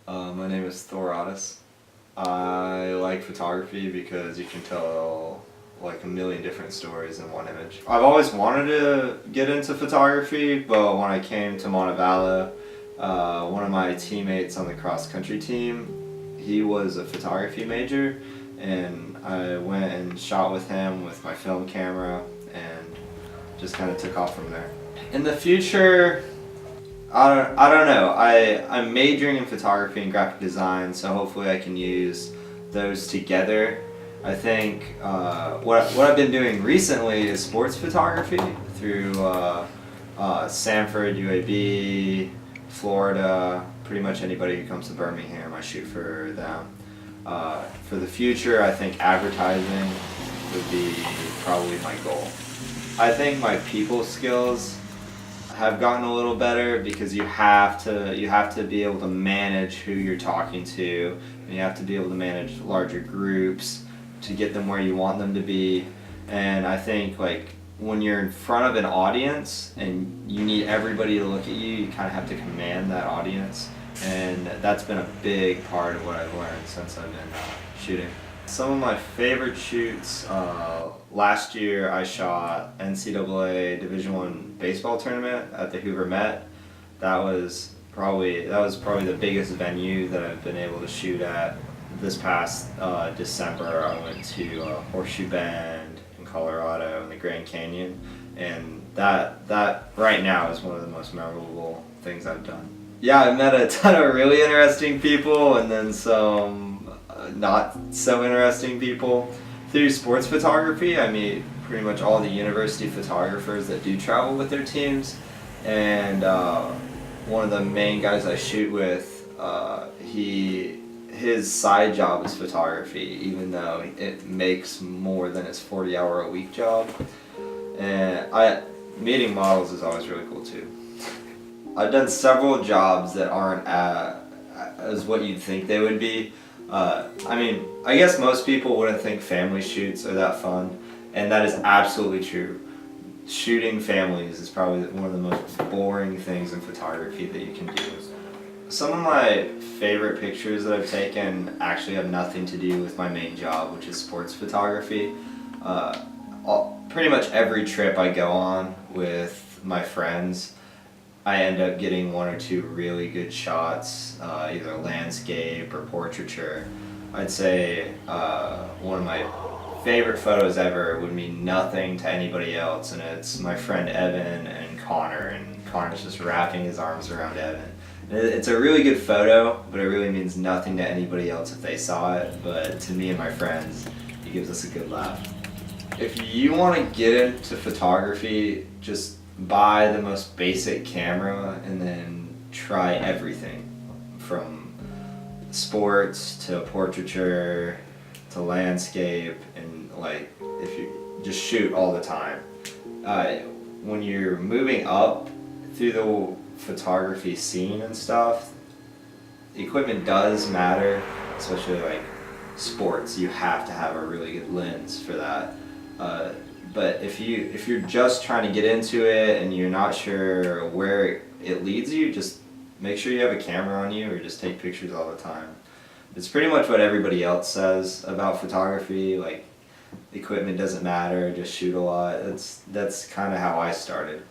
My name is Thor Audiss. I like photography because you can tell like a million different stories in one image. I've always wanted to get into photography, but when I came to Montevallo, one of my teammates on the cross country team, he was a photography major, and I went and shot with him with my film camera and just kind of took off from there. In the future, I don't know. I'm majoring in photography and graphic design, so hopefully I can use those together. I think what I've been doing recently is sports photography through Sanford, UAB, Florida. Pretty much anybody who comes to Birmingham, I shoot for them. For the future, I think advertising would be probably my goal. I think my people skills have gotten a little better because you have to be able to manage who you're talking to, and you have to be able to manage larger groups to get them where you want them to be. And I think like when you're in front of an audience and you need everybody to look at you, you kind of have to command that audience, and that's been a big part of what I've learned since I've been shooting. Some of my favorite shoots, last year I shot NCAA Division I baseball tournament at the Hoover Met. That was probably the biggest venue that I've been able to shoot at. This past December I went to Horseshoe Bend in Colorado and the Grand Canyon, and that right now is one of the most memorable things I've done. Yeah, I met a ton of really interesting people and then some not so interesting people. Through sports photography, I meet pretty much all the university photographers that do travel with their teams, and one of the main guys I shoot with, his side job is photography, even though it makes more than his 40-hour-a-week job. And meeting models is always really cool too. I've done several jobs that aren't as what you'd think they would be. I mean, I guess most people wouldn't think family shoots are that fun, and that is absolutely true. Shooting families is probably one of the most boring things in photography that you can do. Some of my favorite pictures that I've taken actually have nothing to do with my main job, which is sports photography. Pretty much every trip I go on with my friends, I end up getting one or two really good shots, either landscape or portraiture. I'd say one of my favorite photos ever would mean nothing to anybody else, and it's my friend Evan and Connor's just wrapping his arms around Evan. It's a really good photo, but it really means nothing to anybody else if they saw it, but to me and my friends, it gives us a good laugh. If you want to get into photography, just buy the most basic camera and then try everything from sports to portraiture to landscape, and like if you just shoot all the time. When you're moving up through the photography scene and stuff, equipment does matter, especially like sports. You have to have a really good lens for that. But if you're just trying to get into it and you're not sure where it leads you, just make sure you have a camera on you or just take pictures all the time. It's pretty much what everybody else says about photography, like equipment doesn't matter, just shoot a lot. That's kind of how I started.